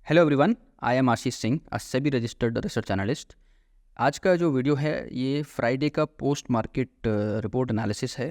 Hello everyone, I am Ashish Singh, a SEBI registered research analyst. आज का जो वीडियो है ये फ्राइडे का पोस्ट मार्केट रिपोर्ट एनालिसिस है।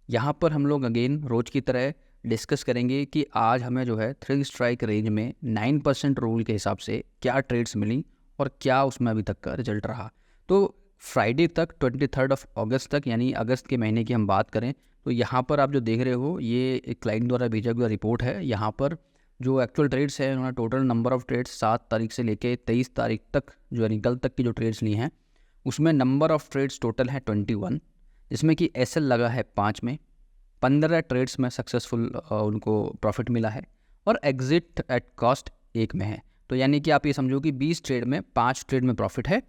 यहाँ पर हम लोग अगेन रोज़ की तरह डिस्कस करेंगे कि आज हमें जो है थ्री स्ट्राइक रेंज में 9% रूल के हिसाब से क्या ट्रेड्स मिली और क्या उसमें अभी तक का रिजल्ट रहा। तो फ्राइडे तक 23 अगस्त तक, यानी अगस्त के महीने की हम बात करें तो यहाँ पर आप जो देख रहे हो ये एक क्लाइंट द्वारा भेजा हुआ रिपोर्ट है। यहाँ पर जो एक्चुअल ट्रेड्स है उन्होंने टोटल नंबर ऑफ़ ट्रेड्स 7 तारीख से लेके 23 तारीख तक जो यानी कल तक की जो ट्रेड्स ली हैं उसमें नंबर ऑफ़ ट्रेड्स टोटल है 21, जिसमें कि एसएल लगा है 5 में, 15 ट्रेड्स में सक्सेसफुल उनको प्रॉफिट मिला है और एग्जिट एट कॉस्ट 1 में है। तो यानी कि आप ये समझो कि 20 ट्रेड में 5 ट्रेड में प्रॉफिट है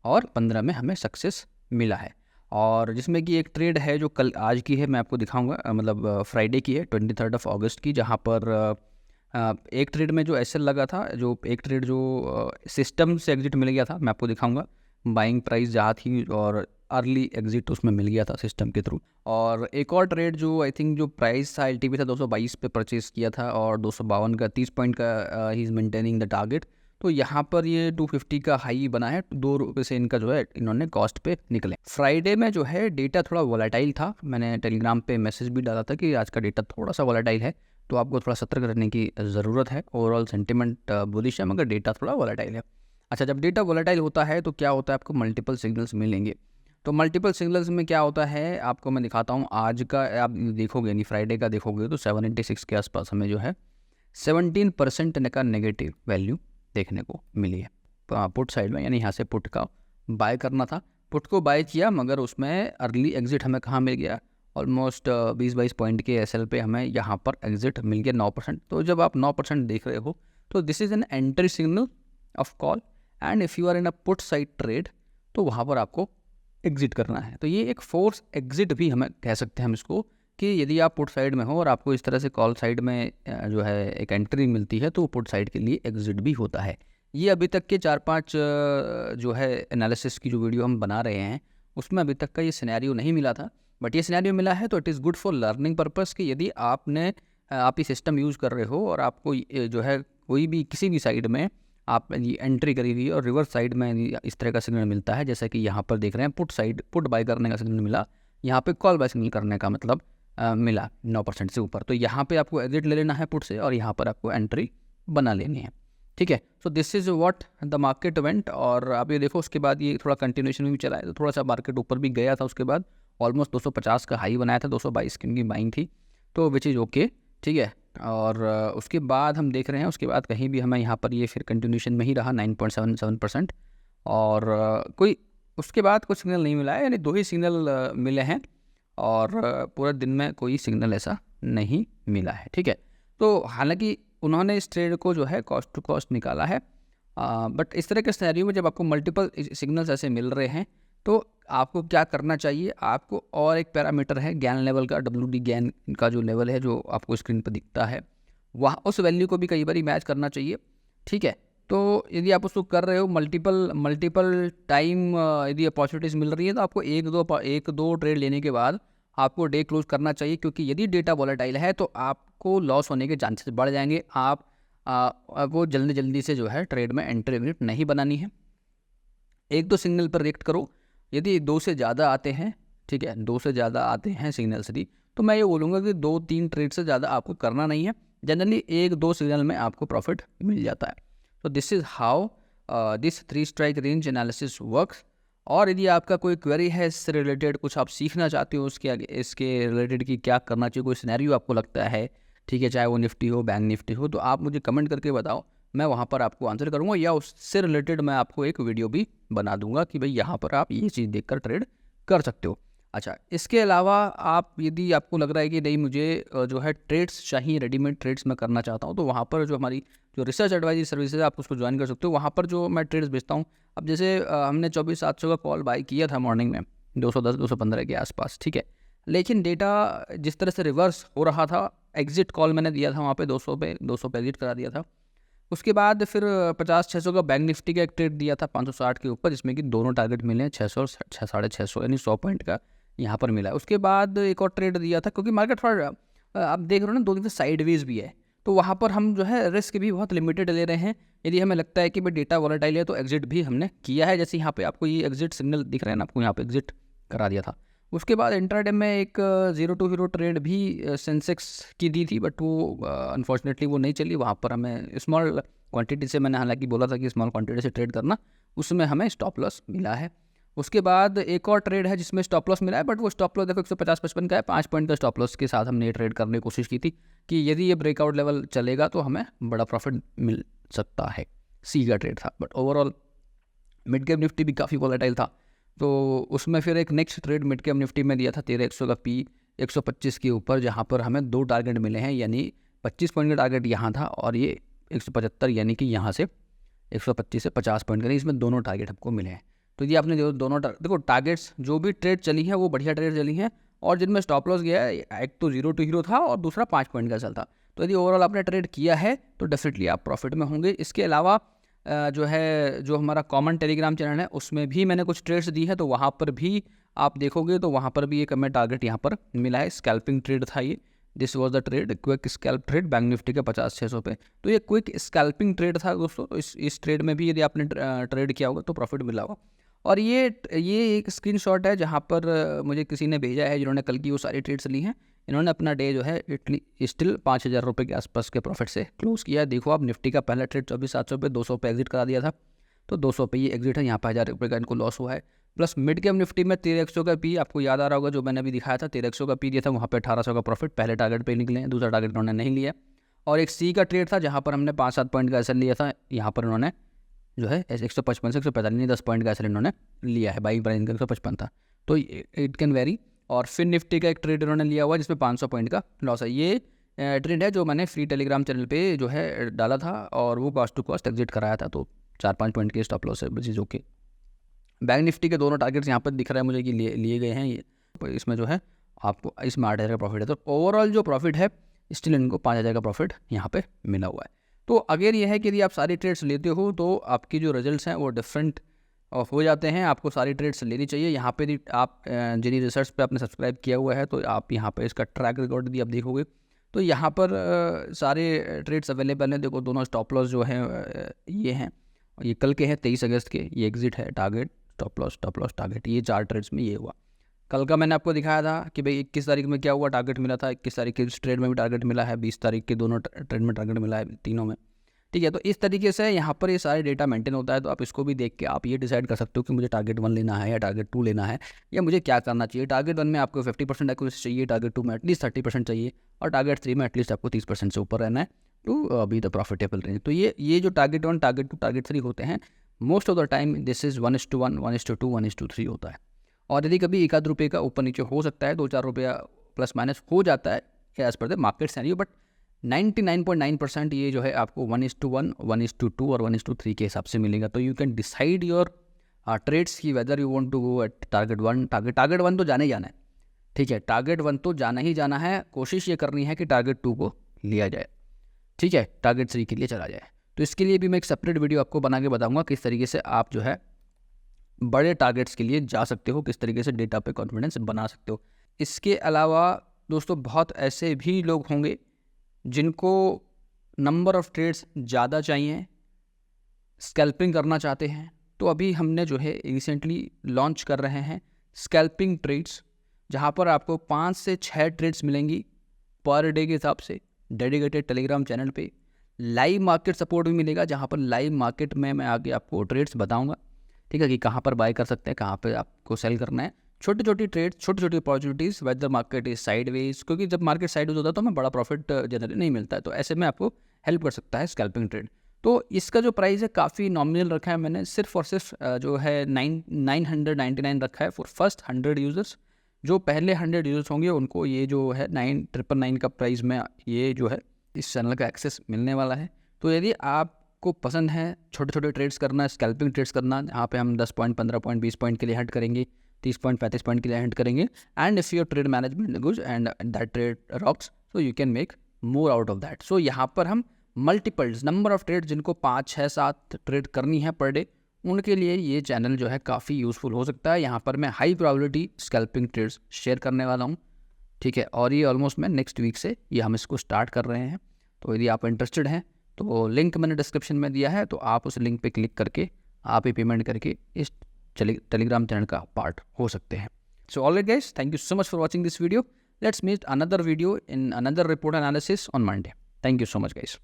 और 15 में हमें सक्सेस मिला है। और जिसमें कि एक ट्रेड है जो कल आज की है, मैं आपको दिखाऊंगा, मतलब फ्राइडे की है 23 अगस्त की, जहाँ पर एक ट्रेड में जो एसएल लगा था, जो एक ट्रेड जो सिस्टम से एग्जिट मिल गया था, मैं आपको दिखाऊंगा बाइंग प्राइस जहाँ थी और अर्ली एग्जिट उसमें मिल गया था सिस्टम के थ्रू। और एक और ट्रेड जो आई थिंक जो प्राइस था एलटीवी था 222 पे परचेज़ किया था और 252 का 30 पॉइंट का he is maintaining the target. तो यहाँ पर ये 250 का हाई बना है, 2 रुपये से इनका जो है इन्होंने कॉस्ट पे निकले। फ्राइडे में जो है डेटा थोड़ा वोलेटाइल था, मैंने टेलीग्राम पे मैसेज भी डाला था कि आज का डेटा थोड़ा सा वोलेटाइल है तो आपको थोड़ा सतर्क रहने की ज़रूरत है। ओवरऑल सेंटिमेंट बुलिश है मगर डेटा थोड़ा वोलेटाइल है। अच्छा, जब डेटा वोलेटाइल होता है तो क्या होता है, आपको मल्टीपल सिग्नल्स मिलेंगे। तो मल्टीपल सिग्नल्स में क्या होता है आपको मैं दिखाता हूँ। आज का आप देखोगे यानी फ्राइडे का देखोगे तो 786 के आसपास हमें जो है 17% का नेगेटिव वैल्यू देखने को मिली है पुट साइड में, यानी यहाँ से पुट का बाय करना था, पुट को बाय किया मगर उसमें अर्ली एग्जिट हमें कहाँ मिल गया, ऑलमोस्ट 20-22 पॉइंट के एसएल पे हमें यहाँ पर एग्जिट मिल गया 9%। तो जब आप 9% देख रहे हो तो this is an entry signal of call and if you are in a put side trade तो वहाँ पर आपको एग्जिट करना है। तो ये एक फोर्स एग्जिट भी हमें कह सकते हैं हम इसको, कि यदि आप पुट साइड में हो और आपको इस तरह से कॉल साइड में जो है एक एंट्री मिलती है तो पुट साइड के लिए एग्जिट भी होता है। ये अभी तक के 4-5 जो है एनालिसिस की जो वीडियो हम बना रहे हैं उसमें अभी तक का ये सिनेरियो नहीं मिला था, बट ये सिनेरियो मिला है। तो it is good for learning purpose कि यदि आप ये सिस्टम यूज़ कर रहे हो और आपको जो है कोई भी किसी भी साइड में आप ये एंट्री करी हुई और रिवर्स साइड में इस तरह का सिग्नल मिलता है, जैसा कि यहाँ पर देख रहे हैं पुट साइड पुट बाय करने का सिग्नल मिला, यहाँ पे कॉल बाय सिग्नल करने का मतलब मिला 9% से ऊपर, तो यहाँ पे आपको एग्जिट ले लेना है पुट से और यहाँ पर आपको एंट्री बना लेनी है। ठीक है, so this is what the market event. और आप ये देखो उसके बाद ये थोड़ा कंटिन्यूशन में भी चला है, तो थोड़ा सा मार्केट ऊपर भी गया था, उसके बाद ऑलमोस्ट 250 का हाई बनाया था, 222 की उनकी बाइंग थी, तो विच इज़ ओके। ठीक है, और उसके बाद हम देख रहे हैं उसके बाद कहीं भी हमें यहाँ पर ये फिर कंटिन्यूशन में ही रहा 9.77%। और कोई उसके बाद कुछ सिग्नल नहीं मिला है, यानी 2 ही सिग्नल मिले हैं और पूरे दिन में कोई सिग्नल ऐसा नहीं मिला है। ठीक है, तो हालांकि उन्होंने इस ट्रेड को जो है कॉस्ट टू कॉस्ट निकाला है, बट इस तरह के सिनेरियो में जब आपको मल्टीपल सिग्नल्स ऐसे मिल रहे हैं तो आपको क्या करना चाहिए, आपको और एक पैरामीटर है गैन लेवल का, WD गैन का जो लेवल है जो आपको स्क्रीन पर दिखता है, वह उस वैल्यू को भी कई बार मैच करना चाहिए। ठीक है, तो यदि आप उसको कर रहे हो मल्टीपल टाइम, यदि अपॉर्चुनिटीज़ मिल रही है तो आपको एक दो ट्रेड लेने के बाद आपको डे क्लोज करना चाहिए, क्योंकि यदि डेटा वोलेटाइल है तो आपको लॉस होने के चांसेस बढ़ जाएंगे। आपको जल्दी से जो है ट्रेड में एंट्री एग्जिट नहीं बनानी है। 1-2 सिग्नल पर रिएक्ट करो, यदि 2 से ज़्यादा आते हैं, ठीक है 2 से ज़्यादा आते हैं सिग्नल्स यदि, तो मैं ये बोलूँगा कि 2-3 ट्रेड से ज़्यादा आपको करना नहीं है। जनरली 1-2 सिग्नल में आपको प्रॉफिट मिल जाता है। तो this is how this three strike range analysis works. और यदि आपका कोई क्वेरी है इससे रिलेटेड, कुछ आप सीखना चाहते हो उसके आगे इसके रिलेटेड कि क्या करना चाहिए, कोई सिनेरियो आपको लगता है, ठीक है, चाहे वो निफ्टी हो बैंक निफ्टी हो, तो आप मुझे कमेंट करके बताओ, मैं वहाँ पर आपको आंसर करूँगा या उससे रिलेटेड मैं आपको एक वीडियो भी बना दूंगा कि भाई यहाँ पर आप ये चीज़ देखकर ट्रेड कर सकते हो। अच्छा, इसके अलावा आप यदि आपको लग रहा है कि नहीं मुझे जो है ट्रेड्स चाहिए, रेडीमेड ट्रेड्स मैं करना चाहता हूँ, तो वहाँ पर जो हमारी जो रिसर्च एडवाइजरी सर्विसेज है आप उसको ज्वाइन कर सकते हो। वहाँ पर जो मैं ट्रेड्स बेचता हूँ, अब जैसे हमने 24,700 का कॉल बाय किया था मॉर्निंग में 210-215 के आसपास, ठीक है, लेकिन डेटा जिस तरह से रिवर्स हो रहा था, एग्जिट कॉल मैंने दिया था वहाँ पे 200 पे एग्जिट करा दिया था। उसके बाद फिर 50-600 का बैंक निफ्टी का एक ट्रेड दिया था 560 के ऊपर, जिसमें कि दोनों टारगेट मिले हैं 600 और 650, यानी 100 पॉइंट का यहाँ पर मिला है। उसके बाद एक और ट्रेड दिया था, क्योंकि मार्केट थोड़ा आप देख रहे हो ना 2 दिन से साइडवेज भी है, तो वहाँ पर हम जो है रिस्क भी बहुत लिमिटेड ले रहे हैं। यदि हमें लगता है कि भाई डेटा वॉलेटाइल है तो एग्जिट भी हमने किया है, जैसे यहाँ पे आपको ये एग्जिट सिग्नल दिख रहा है ना, आपको यहाँ पे एग्जिट करा दिया था। उसके बाद इंट्राडे में एक 0 to हीरो ट्रेड भी सेंसेक्स की दी थी, बट वो अनफॉर्चुनेटली वो नहीं चली। वहाँ पर हमें स्मॉल क्वांटिटी से, मैंने हालांकि बोला था कि स्मॉल क्वांटिटी से ट्रेड करना, उसमें हमें स्टॉप लॉस मिला है। उसके बाद एक और ट्रेड है जिसमें स्टॉप लॉस मिला है, बट वो स्टॉप लॉस देखो 150-55 का है, 5 पॉइंट का स्टॉप लॉस के साथ हमने ये ट्रेड करने की कोशिश की थी कि यदि ये ब्रेकआउट लेवल चलेगा तो हमें बड़ा प्रॉफिट मिल सकता है। सी का ट्रेड था, but overall mid cap Nifty भी काफ़ी वॉलेटाइल था, तो उसमें फिर एक next trade mid cap Nifty में दिया था 13100 का पी 125 के ऊपर, जहाँ पर हमें 2 टारगेट मिले हैं, यानी 25 पॉइंट का टारगेट यहाँ था और ये 175, यानी कि यहाँ से 125 से 50 पॉइंट का, इसमें दोनों टारगेट हमको मिले हैं। तो ये आपने जो दोनों देखो टारगेट्स जो भी ट्रेड चली हैं वो बढ़िया ट्रेड चली हैं, और जिनमें स्टॉप लॉस गया है, एक तो 0 to हीरो था और दूसरा 5 पॉइंट का चलता। तो यदि ओवरऑल आपने ट्रेड किया है तो डेफिनेटली आप प्रॉफिट में होंगे। इसके अलावा जो है जो हमारा कॉमन टेलीग्राम चैनल है उसमें भी मैंने कुछ ट्रेड्स दी है, तो वहाँ पर भी आप देखोगे तो वहाँ पर भी एक हमें टारगेट यहाँ पर मिला है। स्कैल्पिंग ट्रेड था ये, this was the trade, quick scalp trade bank Nifty के 50-600 पे। तो ये क्विक स्कैल्पिंग ट्रेड था दोस्तों। तो इस ट्रेड में भी यदि आपने ट्रेड किया होगा तो प्रॉफिट मिला होगा। और ये एक स्क्रीनशॉट है जहाँ पर मुझे किसी ने भेजा है, जिन्होंने कल की वो सारी ट्रेड्स ली हैं। इन्होंने अपना डे जो है स्टिल 5000 रुपये के आसपास के प्रॉफिट से क्लोज किया है। देखो आप, निफ्टी का पहला ट्रेड 24,700 पे 200 पे एग्जिट करा दिया था, तो 200 पे ये एग्जिट है, यहाँ पर 1000 रुपये का इनको लॉस हुआ है। प्लस मिड कैप निफ्टी में 1300 का पी, आपको याद आ रहा होगा जो मैंने अभी दिखाया था, 1300 का पी दिया था, वहाँ पे 1800 का प्रॉफिट पहले टारगेट पे निकले हैं, दूसरा टारगेट उन्होंने नहीं लिया। और एक सी का ट्रेड था जहाँ पर हमने 5-7 पॉइंट का एसएल लिया था, यहाँ पर उन्होंने जो है 155 से 145 10 पॉइंट का एसएल इन्होंने लिया है, बाइंग प्राइस इनका 155 था, तो इट कैन वेरी। और फिर निफ्टी का एक ट्रेड इन्होंने लिया हुआ जिसमें 500 पॉइंट का लॉस है। ये ट्रेड है जो मैंने फ्री टेलीग्राम चैनल पे जो है डाला था, और वो कॉस्ट टू कॉस्ट एग्जिट कराया था, तो 4-5 पॉइंट के स्टॉप लॉस है चीज़ों के। बैंक निफ्टी के दोनों टारगेट्स यहाँ पर दिख रहा है मुझे कि लिए गए हैं। ये इसमें जो है आपको इसमें 8000 का प्रॉफिट है, तो ओवरऑल जो प्रॉफिट है स्टिल इनको 5000 का प्रॉफिट यहाँ पे मिला हुआ है। तो अगर ये है कि यदि आप सारी ट्रेड्स लेते हो तो आपकी जो रिजल्ट्स हैं वो डिफरेंट हो जाते हैं। आपको सारी ट्रेड्स लेनी चाहिए। यहाँ पे यदि आप जिनी रिसर्च पे आपने सब्सक्राइब किया हुआ है तो आप यहाँ पे इसका ट्रैक रिकॉर्ड भी आप देखोगे तो यहाँ पर सारे ट्रेड्स अवेलेबल हैं। देखो दोनों स्टॉप लॉस जो हैं ये हैं, और ये कल के हैं 23 अगस्त के। ये एग्जिट है, टारगेट, स्टॉप लॉस टारगेट, ये 4 ट्रेड्स में ये हुआ। कल का मैंने आपको दिखाया था कि भाई 21 तारीख में क्या हुआ, टारगेट मिला था, 21 तारीख के इस ट्रेड में भी टारगेट मिला है, 20 तारीख के दोनों ट्रेड में टारगेट मिला है, तीनों में। ठीक है, तो इस तरीके से यहाँ पर ये सारे डेटा मेंटेन होता है। तो आप इसको भी देख के आप ये डिसाइड कर सकते हो कि मुझे टारगेट 1 लेना है या टारगेट 2 लेना है, या मुझे क्या करना चाहिए। टारगेट 1 में आपको 50% एक्यूरेसी चाहिए, टारगेट 2 में एटलीस्ट 30% चाहिए, और टारगेट 3 में एटलीस्ट आपको 30% से ऊपर रहना है टू अभी द प्रॉफिटेबल रेंज। तो ये जो टारगेट 1, टारगेट 2, टारगेट 3 होते हैं, most of the time this is 1:1, 1:2, 1:3 होता है। और यदि कभी 1-आध रुपये का ऊपर नीचे हो सकता है, 2-4 रुपया प्लस माइनस हो जाता है as per the market Sanrio, but 99.9% ये जो है आपको 1:1, 1:2 और 1:3 के हिसाब से मिलेगा। तो यू कैन डिसाइड योर ट्रेड्स की whether you want to go at target 1। Target 1 तो जाना ही जाना है, ठीक है, टारगेट 1 तो जाना ही जाना है। कोशिश ये करनी है कि टारगेट 2 को लिया जाए, ठीक है, टारगेट 3 के लिए चला जाए। तो इसके लिए भी मैं एक सेपरेट वीडियो आपको बना के बताऊँगा किस तरीके से आप जो है बड़े टारगेट्स के लिए जा सकते हो, किस तरीके से डेटा पे कॉन्फिडेंस बना सकते हो। इसके अलावा दोस्तों बहुत ऐसे भी लोग होंगे जिनको नंबर ऑफ़ ट्रेड्स ज़्यादा चाहिए, स्कैल्पिंग करना चाहते हैं। तो अभी हमने जो है रिसेंटली लॉन्च कर रहे हैं स्कैल्पिंग ट्रेड्स, जहाँ पर आपको 5 से 6 ट्रेड्स मिलेंगी पर डे के हिसाब से, डेडिकेटेड टेलीग्राम चैनल पे। लाइव मार्केट सपोर्ट भी मिलेगा, जहाँ पर लाइव मार्केट में मैं आगे आपको ट्रेड्स बताऊँगा, ठीक है, कि कहाँ पर बाय कर सकते हैं, कहाँ पर आपको सेल करना है। छोटी छोटी ट्रेड, छोटी छोटी opportunities, whether market is sideways, क्योंकि जब मार्केट साइडवेज होता है तो हमें बड़ा प्रॉफिट जनरली नहीं मिलता है। तो ऐसे में आपको हेल्प कर सकता है स्कैल्पिंग ट्रेड। तो इसका जो प्राइस है काफ़ी नॉमिनल रखा है मैंने, सिर्फ और सिर्फ जो है 999 रखा है फॉर फर्स्ट 100 यूज़र्स। जो पहले 100 यूज़र्स होंगे उनको ये जो है 999 का प्राइस में ये जो है इस चैनल का एक्सेस मिलने वाला है। तो यदि आपको पसंद है छोटे छोटे ट्रेड्स करना, स्कैल्पिंग ट्रेड्स करना, जहाँ पे हम 10 पॉइंट, 15 पॉइंट, 20 पॉइंट के लिए हेड करेंगे, 30 पॉइंट, 35 पॉइंट के लिए हेड करेंगे, and if your trade management good and that trade rocks, so you can make more out of that. So यहाँ पर हम मल्टीपल्स नंबर ऑफ ट्रेड, जिनको 5, 6, 7 ट्रेड करनी है पर डे, उनके लिए ये चैनल जो है काफ़ी यूज़फुल हो सकता है। यहाँ पर मैं high probability scalping trades share करने वाला हूँ, ठीक है, और ये ऑलमोस्ट मैं नेक्स्ट वीक से ये हम इसको स्टार्ट कर रहे हैं। तो यदि आप इंटरेस्टेड हैं तो लिंक मैंने डिस्क्रिप्शन में दिया है, तो आप उस लिंक पे क्लिक करके आप ही पेमेंट करके इस टेलीग्राम चैनल का पार्ट हो सकते हैं. So alright guys, thank you so much for watching this video. Let's meet another video in another report analysis on Monday. Thank you so much guys.